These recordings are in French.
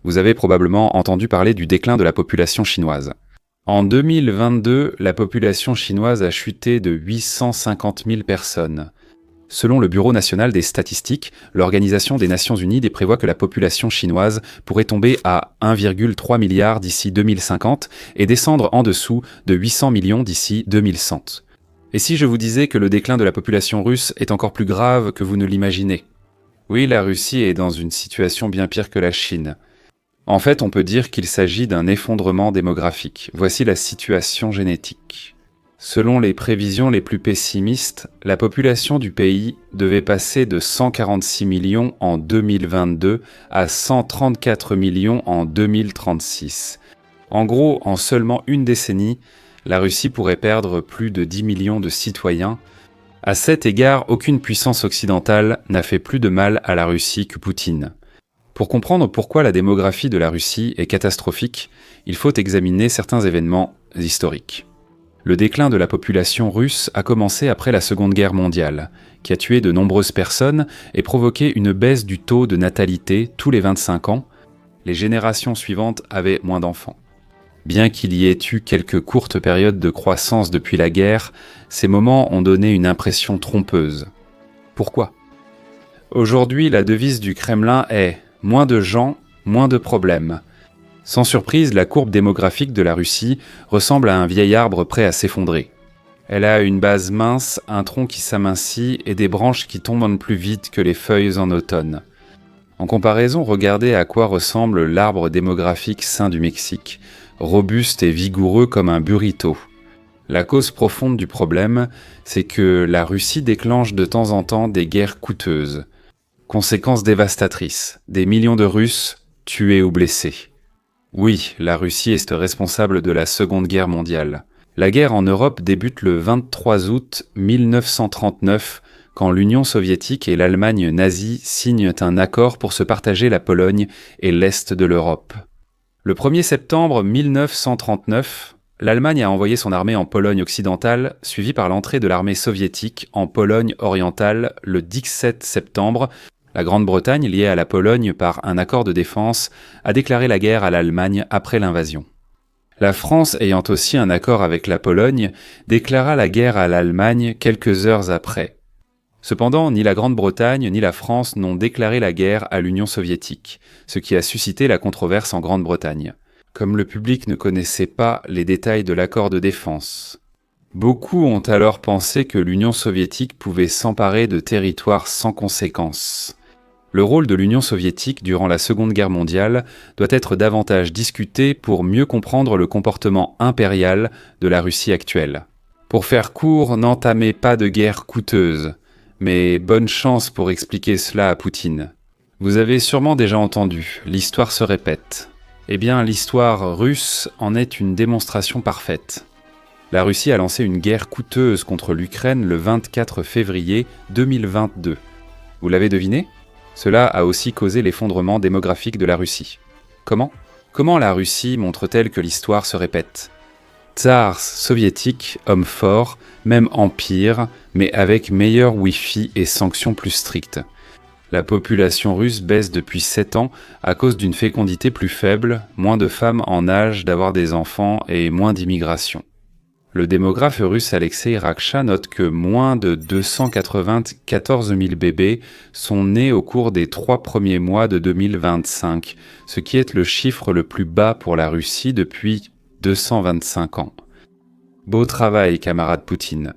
Vous avez probablement entendu parler du déclin de la population chinoise. En 2022, la population chinoise a chuté de 850 000 personnes. Selon le Bureau national des statistiques, l'Organisation des Nations Unies prévoit que la population chinoise pourrait tomber à 1,3 milliard d'ici 2050 et descendre en dessous de 800 millions d'ici 2100. Et si je vous disais que le déclin de la population russe est encore plus grave que vous ne l'imaginez? Oui, la Russie est dans une situation bien pire que la Chine. En fait, on peut dire qu'il s'agit d'un effondrement démographique. Voici la situation génétique. Selon les prévisions les plus pessimistes, la population du pays devait passer de 146 millions en 2022 à 134 millions en 2036. En gros, en seulement une décennie, la Russie pourrait perdre plus de 10 millions de citoyens. À cet égard, aucune puissance occidentale n'a fait plus de mal à la Russie que Poutine. Pour comprendre pourquoi la démographie de la Russie est catastrophique, il faut examiner certains événements historiques. Le déclin de la population russe a commencé après la Seconde Guerre mondiale, qui a tué de nombreuses personnes et provoqué une baisse du taux de natalité tous les 25 ans. Les générations suivantes avaient moins d'enfants. Bien qu'il y ait eu quelques courtes périodes de croissance depuis la guerre, ces moments ont donné une impression trompeuse. Pourquoi ? Aujourd'hui, la devise du Kremlin est « moins de gens, moins de problèmes ». Sans surprise, la courbe démographique de la Russie ressemble à un vieil arbre prêt à s'effondrer. Elle a une base mince, un tronc qui s'amincit et des branches qui tombent plus vite que les feuilles en automne. En comparaison, regardez à quoi ressemble l'arbre démographique sain du Mexique, robuste et vigoureux comme un burrito. La cause profonde du problème, c'est que la Russie déclenche de temps en temps des guerres coûteuses. Conséquences dévastatrices, des millions de Russes tués ou blessés. Oui, la Russie est responsable de la Seconde Guerre mondiale. La guerre en Europe débute le 23 août 1939, quand l'Union soviétique et l'Allemagne nazie signent un accord pour se partager la Pologne et l'Est de l'Europe. Le 1er septembre 1939, l'Allemagne a envoyé son armée en Pologne occidentale, suivie par l'entrée de l'armée soviétique en Pologne orientale le 17 septembre. La Grande-Bretagne, liée à la Pologne par un accord de défense, a déclaré la guerre à l'Allemagne après l'invasion. La France, ayant aussi un accord avec la Pologne, déclara la guerre à l'Allemagne quelques heures après. Cependant, ni la Grande-Bretagne ni la France n'ont déclaré la guerre à l'Union soviétique, ce qui a suscité la controverse en Grande-Bretagne. Comme le public ne connaissait pas les détails de l'accord de défense. Beaucoup ont alors pensé que l'Union soviétique pouvait s'emparer de territoires sans conséquences. Le rôle de l'Union soviétique durant la Seconde Guerre mondiale doit être davantage discuté pour mieux comprendre le comportement impérial de la Russie actuelle. Pour faire court, n'entamez pas de guerre coûteuse, mais bonne chance pour expliquer cela à Poutine. Vous avez sûrement déjà entendu, l'histoire se répète. Eh bien, l'histoire russe en est une démonstration parfaite. La Russie a lancé une guerre coûteuse contre l'Ukraine le 24 février 2022. Vous l'avez deviné ? Cela a aussi causé l'effondrement démographique de la Russie. Comment ? Comment la Russie montre-t-elle que l'histoire se répète ? Tsars soviétique, homme fort, même empire, mais avec meilleur Wi-Fi et sanctions plus strictes. La population russe baisse depuis 7 ans à cause d'une fécondité plus faible, moins de femmes en âge d'avoir des enfants et moins d'immigration. Le démographe russe Alexei Raksha note que moins de 294 000 bébés sont nés au cours des 3 premiers mois de 2025, ce qui est le chiffre le plus bas pour la Russie depuis 225 ans. Beau travail, camarade Poutine.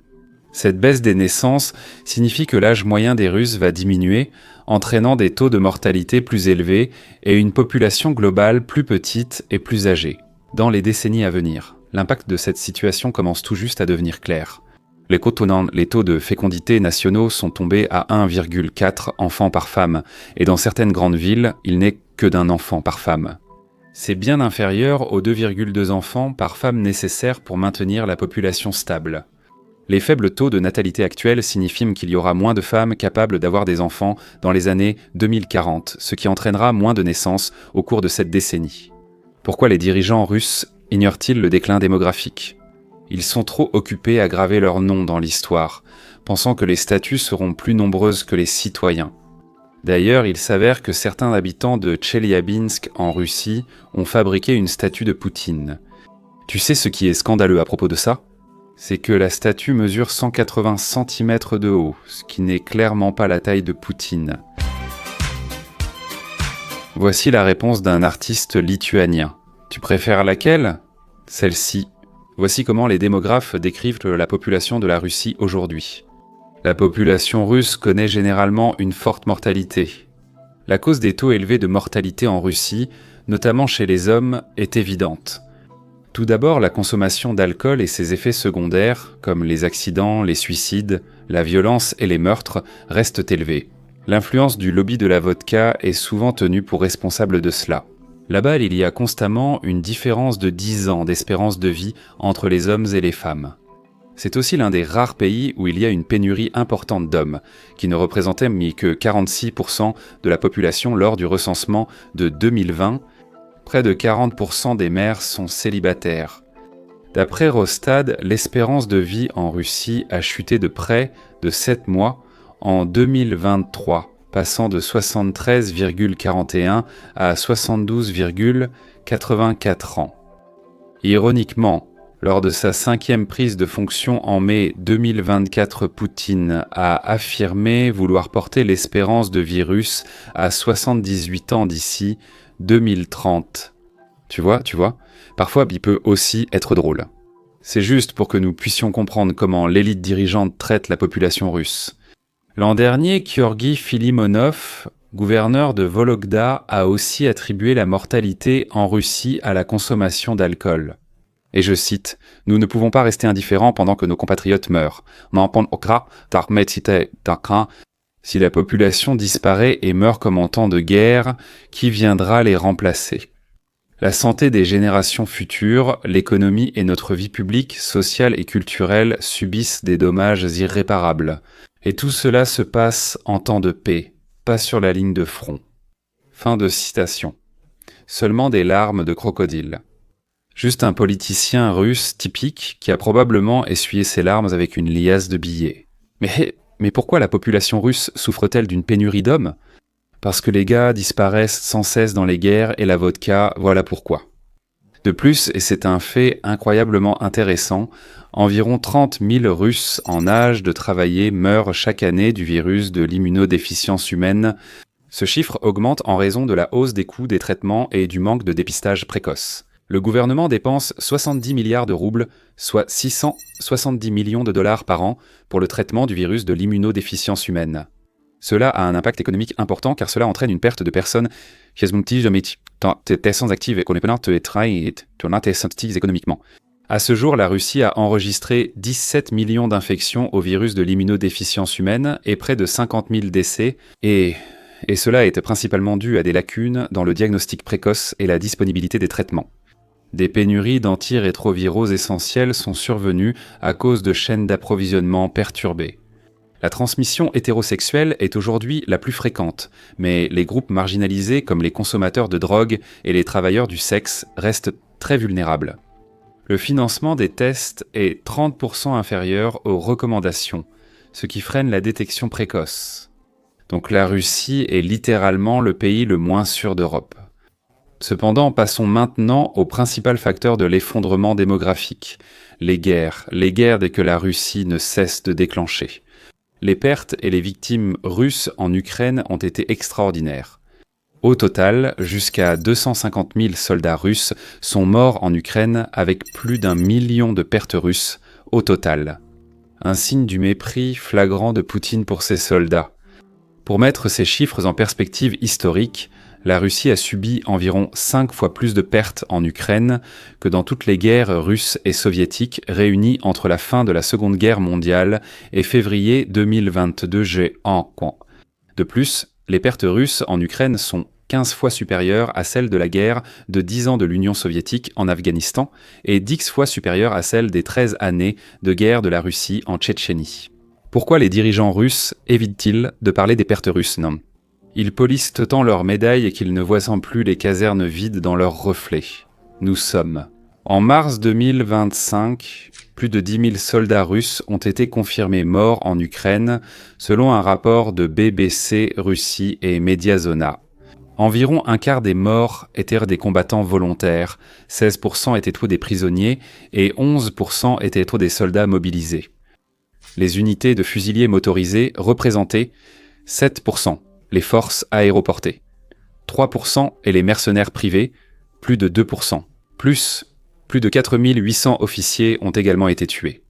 Cette baisse des naissances signifie que l'âge moyen des Russes va diminuer, entraînant des taux de mortalité plus élevés et une population globale plus petite et plus âgée. Dans les décennies à venir, l'impact de cette situation commence tout juste à devenir clair. Les taux de fécondité nationaux sont tombés à 1,4 enfants par femme, et dans certaines grandes villes, il n'est que d'un enfant par femme. C'est bien inférieur aux 2,2 enfants par femme nécessaires pour maintenir la population stable. Les faibles taux de natalité actuels signifient qu'il y aura moins de femmes capables d'avoir des enfants dans les années 2040, ce qui entraînera moins de naissances au cours de cette décennie. Pourquoi les dirigeants russes ignorent-ils le déclin démographique ? Ils sont trop occupés à graver leur nom dans l'histoire, pensant que les statues seront plus nombreuses que les citoyens. D'ailleurs, il s'avère que certains habitants de Tcheliabinsk en Russie ont fabriqué une statue de Poutine. Tu sais ce qui est scandaleux à propos de ça ? C'est que la statue mesure 180 cm de haut, ce qui n'est clairement pas la taille de Poutine. Voici la réponse d'un artiste lituanien. Tu préfères laquelle ? Celle-ci. Voici comment les démographes décrivent la population de la Russie aujourd'hui. La population russe connaît généralement une forte mortalité. La cause des taux élevés de mortalité en Russie, notamment chez les hommes, est évidente. Tout d'abord, la consommation d'alcool et ses effets secondaires, comme les accidents, les suicides, la violence et les meurtres, restent élevés. L'influence du lobby de la vodka est souvent tenue pour responsable de cela. Là-bas, il y a constamment une différence de 10 ans d'espérance de vie entre les hommes et les femmes. C'est aussi l'un des rares pays où il y a une pénurie importante d'hommes, qui ne représentaient que 46% de la population lors du recensement de 2020. Près de 40% des mères sont célibataires. D'après Rostad, l'espérance de vie en Russie a chuté de près de 7 mois en 2023, passant de 73,41 à 72,84 ans. Ironiquement, lors de sa 5e prise de fonction en mai 2024, Poutine a affirmé vouloir porter l'espérance de vie russe à 78 ans d'ici 2030. Tu vois, parfois il peut aussi être drôle. C'est juste pour que nous puissions comprendre comment l'élite dirigeante traite la population russe. L'an dernier, Georgi Filimonov, gouverneur de Vologda, a aussi attribué la mortalité en Russie à la consommation d'alcool. Et je cite, « Nous ne pouvons pas rester indifférents pendant que nos compatriotes meurent. Si la population disparaît et meurt comme en temps de guerre, qui viendra les remplacer ?» La santé des générations futures, l'économie et notre vie publique, sociale et culturelle subissent des dommages irréparables. Et tout cela se passe en temps de paix, pas sur la ligne de front. Fin de citation. Seulement des larmes de crocodile. Juste un politicien russe typique qui a probablement essuyé ses larmes avec une liasse de billets. Mais pourquoi la population russe souffre-t-elle d'une pénurie d'hommes ? Parce que les gars disparaissent sans cesse dans les guerres et la vodka, voilà pourquoi. De plus, et c'est un fait incroyablement intéressant, environ 30 000 Russes en âge de travailler meurent chaque année du virus de l'immunodéficience humaine. Ce chiffre augmente en raison de la hausse des coûts des traitements et du manque de dépistage précoce. Le gouvernement dépense 70 milliards de roubles, soit 670 millions de dollars par an, pour le traitement du virus de l'immunodéficience humaine. Cela a un impact économique important car cela entraîne une perte de personnes économiquement. À ce jour, la Russie a enregistré 17 millions d'infections au virus de l'immunodéficience humaine et près de 50 000 décès, et cela est principalement dû à des lacunes dans le diagnostic précoce et la disponibilité des traitements. Des pénuries d'antirétroviraux essentiels sont survenues à cause de chaînes d'approvisionnement perturbées. La transmission hétérosexuelle est aujourd'hui la plus fréquente, mais les groupes marginalisés comme les consommateurs de drogue et les travailleurs du sexe restent très vulnérables. Le financement des tests est 30% inférieur aux recommandations, ce qui freine la détection précoce. Donc la Russie est littéralement le pays le moins sûr d'Europe. Cependant, passons maintenant au principal facteur de l'effondrement démographique, les guerres dès que la Russie ne cesse de déclencher. Les pertes et les victimes russes en Ukraine ont été extraordinaires. Au total, jusqu'à 250 000 soldats russes sont morts en Ukraine avec plus d'1 million de pertes russes au total. Un signe du mépris flagrant de Poutine pour ses soldats. Pour mettre ces chiffres en perspective historique, la Russie a subi environ 5 fois plus de pertes en Ukraine que dans toutes les guerres russes et soviétiques réunies entre la fin de la Seconde Guerre mondiale et février 2022 De plus, les pertes russes en Ukraine sont 15 fois supérieures à celles de la guerre de 10 ans de l'Union soviétique en Afghanistan et 10 fois supérieures à celles des 13 années de guerre de la Russie en Tchétchénie. Pourquoi les dirigeants russes évitent-ils de parler des pertes russes ? Non. Ils polissent tant leurs médailles qu'ils ne voient sans plus les casernes vides dans leurs reflets. Nous sommes. En mars 2025, plus de 10 000 soldats russes ont été confirmés morts en Ukraine, selon un rapport de BBC Russie et Mediazona. Environ un quart des morts étaient des combattants volontaires, 16% étaient des prisonniers et 11% étaient des soldats mobilisés. Les unités de fusiliers motorisés représentaient 7%, les forces aéroportées, 3% et les mercenaires privés, plus de 2%. Plus de 4 800 officiers ont également été tués.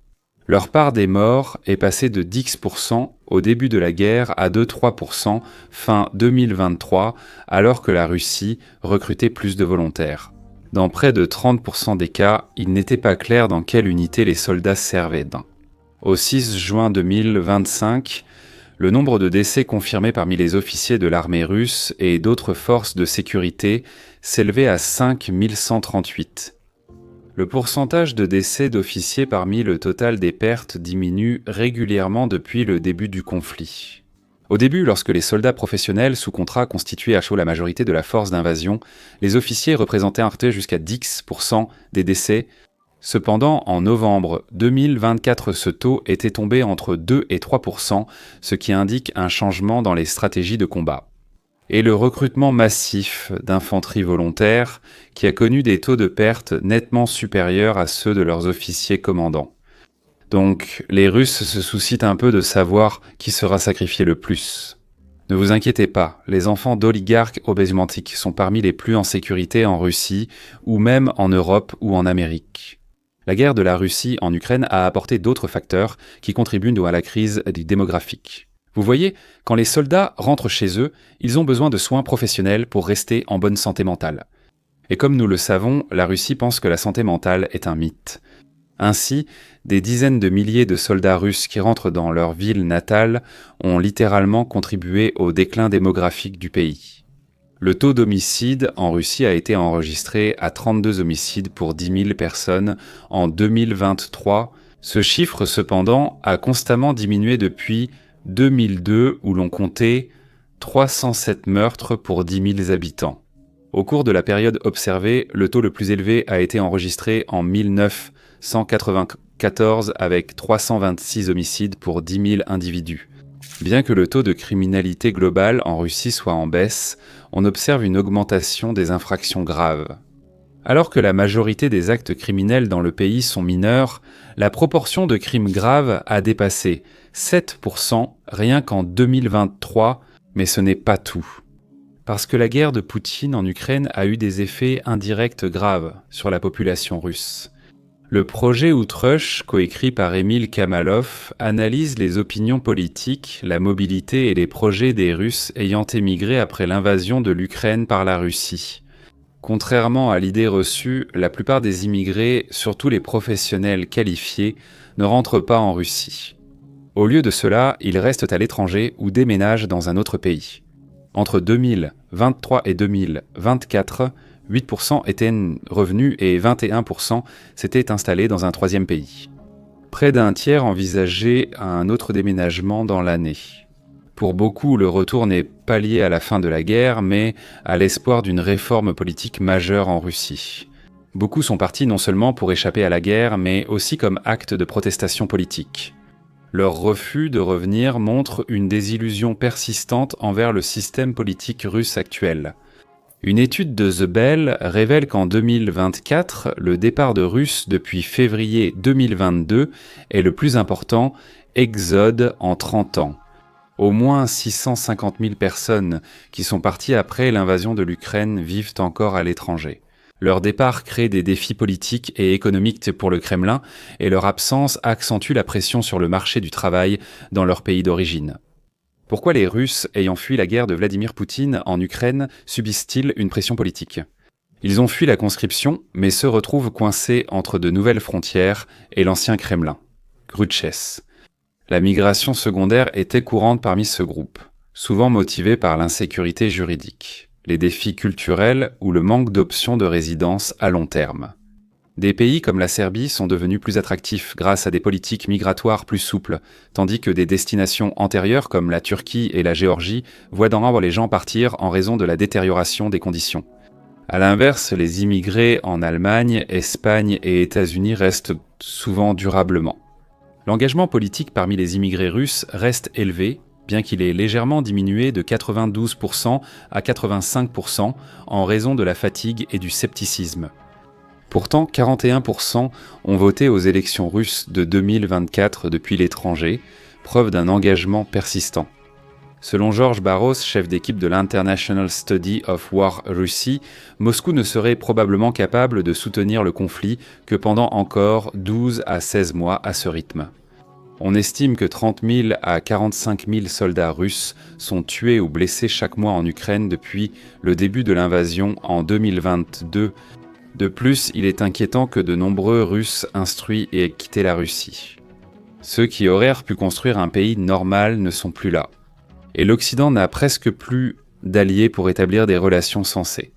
Leur part des morts est passée de 10% au début de la guerre à 2-3% fin 2023, alors que la Russie recrutait plus de volontaires. Dans près de 30% des cas, il n'était pas clair dans quelle unité les soldats servaient. Au 6 juin 2025, le nombre de décès confirmés parmi les officiers de l'armée russe et d'autres forces de sécurité s'élevait à 5 138. Le pourcentage de décès d'officiers parmi le total des pertes diminue régulièrement depuis le début du conflit. Au début, lorsque les soldats professionnels sous contrat constituaient à chaud la majorité de la force d'invasion, les officiers représentaient jusqu'à 10% des décès. Cependant, en novembre 2024, ce taux était tombé entre 2 et 3%, ce qui indique un changement dans les stratégies de combat. Et le recrutement massif d'infanterie volontaire qui a connu des taux de perte nettement supérieurs à ceux de leurs officiers commandants. Donc, les Russes se soucient un peu de savoir qui sera sacrifié le plus. Ne vous inquiétez pas, les enfants d'oligarques obésmantiques sont parmi les plus en sécurité en Russie, ou même en Europe ou en Amérique. La guerre de la Russie en Ukraine a apporté d'autres facteurs qui contribuent à la crise démographique. Vous voyez, quand les soldats rentrent chez eux, ils ont besoin de soins professionnels pour rester en bonne santé mentale. Et comme nous le savons, la Russie pense que la santé mentale est un mythe. Ainsi, des dizaines de milliers de soldats russes qui rentrent dans leur ville natale ont littéralement contribué au déclin démographique du pays. Le taux d'homicide en Russie a été enregistré à 32 homicides pour 10 000 personnes en 2023. Ce chiffre, cependant, a constamment diminué depuis 2002 où l'on comptait 307 meurtres pour 10 000 habitants. Au cours de la période observée, le taux le plus élevé a été enregistré en 1994 avec 326 homicides pour 10 000 individus. Bien que le taux de criminalité globale en Russie soit en baisse, on observe une augmentation des infractions graves. Alors que la majorité des actes criminels dans le pays sont mineurs, la proportion de crimes graves a dépassé 7% rien qu'en 2023, mais ce n'est pas tout. Parce que la guerre de Poutine en Ukraine a eu des effets indirects graves sur la population russe. Le projet Outrush, coécrit par Emile Kamalov, analyse les opinions politiques, la mobilité et les projets des Russes ayant émigré après l'invasion de l'Ukraine par la Russie. Contrairement à l'idée reçue, la plupart des immigrés, surtout les professionnels qualifiés, ne rentrent pas en Russie. Au lieu de cela, ils restent à l'étranger ou déménagent dans un autre pays. Entre 2023 et 2024, 8% étaient revenus et 21% s'étaient installés dans un troisième pays. Près d'un tiers envisageait un autre déménagement dans l'année. Pour beaucoup, le retour n'est pas lié à la fin de la guerre, mais à l'espoir d'une réforme politique majeure en Russie. Beaucoup sont partis non seulement pour échapper à la guerre, mais aussi comme acte de protestation politique. Leur refus de revenir montre une désillusion persistante envers le système politique russe actuel. Une étude de The Bell révèle qu'en 2024, le départ de Russes depuis février 2022 est le plus important exode en 30 ans. Au moins 650 000 personnes qui sont parties après l'invasion de l'Ukraine vivent encore à l'étranger. Leur départ crée des défis politiques et économiques pour le Kremlin et leur absence accentue la pression sur le marché du travail dans leur pays d'origine. Pourquoi les Russes ayant fui la guerre de Vladimir Poutine en Ukraine subissent-ils une pression politique ? Ils ont fui la conscription, mais se retrouvent coincés entre de nouvelles frontières et l'ancien Kremlin. Grutches. La migration secondaire était courante parmi ce groupe, souvent motivée par l'insécurité juridique, les défis culturels ou le manque d'options de résidence à long terme. Des pays comme la Serbie sont devenus plus attractifs grâce à des politiques migratoires plus souples, tandis que des destinations antérieures comme la Turquie et la Géorgie voient d'en avoir les gens partir en raison de la détérioration des conditions. À l'inverse, les immigrés en Allemagne, Espagne et États-Unis restent souvent durablement. L'engagement politique parmi les immigrés russes reste élevé, bien qu'il ait légèrement diminué de 92% à 85% en raison de la fatigue et du scepticisme. Pourtant, 41% ont voté aux élections russes de 2024 depuis l'étranger, preuve d'un engagement persistant. Selon Georges Barros, chef d'équipe de l'International Study of War Russie, Moscou ne serait probablement capable de soutenir le conflit que pendant encore 12 à 16 mois à ce rythme. On estime que 30 000 à 45 000 soldats russes sont tués ou blessés chaque mois en Ukraine depuis le début de l'invasion en 2022. De plus, il est inquiétant que de nombreux Russes instruits aient quitté la Russie. Ceux qui auraient pu construire un pays normal ne sont plus là. Et l'Occident n'a presque plus d'alliés pour établir des relations sensées.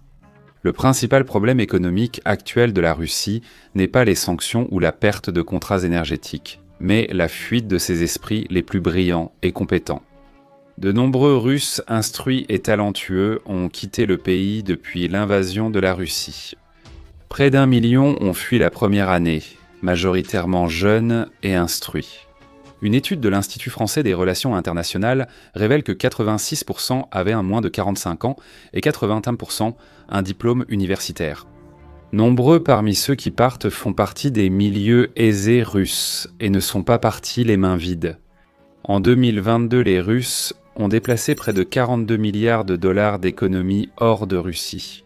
Le principal problème économique actuel de la Russie n'est pas les sanctions ou la perte de contrats énergétiques, mais la fuite de ses esprits les plus brillants et compétents. De nombreux Russes instruits et talentueux ont quitté le pays depuis l'invasion de la Russie. Près d'1 million ont fui la première année, majoritairement jeunes et instruits. Une étude de l'Institut français des relations internationales révèle que 86% avaient un moins de 45 ans et 81% un diplôme universitaire. Nombreux parmi ceux qui partent font partie des milieux aisés russes et ne sont pas partis les mains vides. En 2022, les Russes ont déplacé près de 42 milliards de dollars d'économies hors de Russie.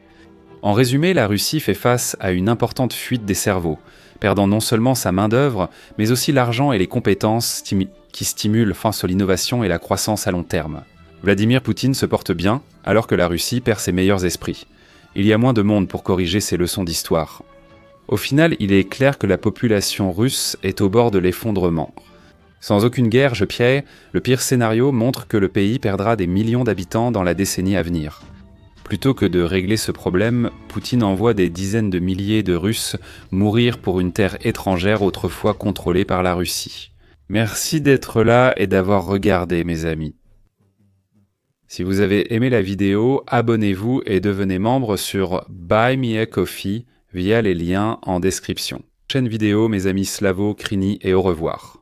En résumé, la Russie fait face à une importante fuite des cerveaux, perdant non seulement sa main-d'œuvre, mais aussi l'argent et les compétences qui stimulent face à l'innovation et la croissance à long terme. Vladimir Poutine se porte bien, alors que la Russie perd ses meilleurs esprits. Il y a moins de monde pour corriger ces leçons d'histoire. Au final, il est clair que la population russe est au bord de l'effondrement. Sans aucune guerre, le pire scénario montre que le pays perdra des millions d'habitants dans la décennie à venir. Plutôt que de régler ce problème, Poutine envoie des dizaines de milliers de Russes mourir pour une terre étrangère autrefois contrôlée par la Russie. Merci d'être là et d'avoir regardé, mes amis. Si vous avez aimé la vidéo, abonnez-vous et devenez membre sur Buy Me a Coffee via les liens en description. Prochaine vidéo, mes amis Slavo, Krini et au revoir.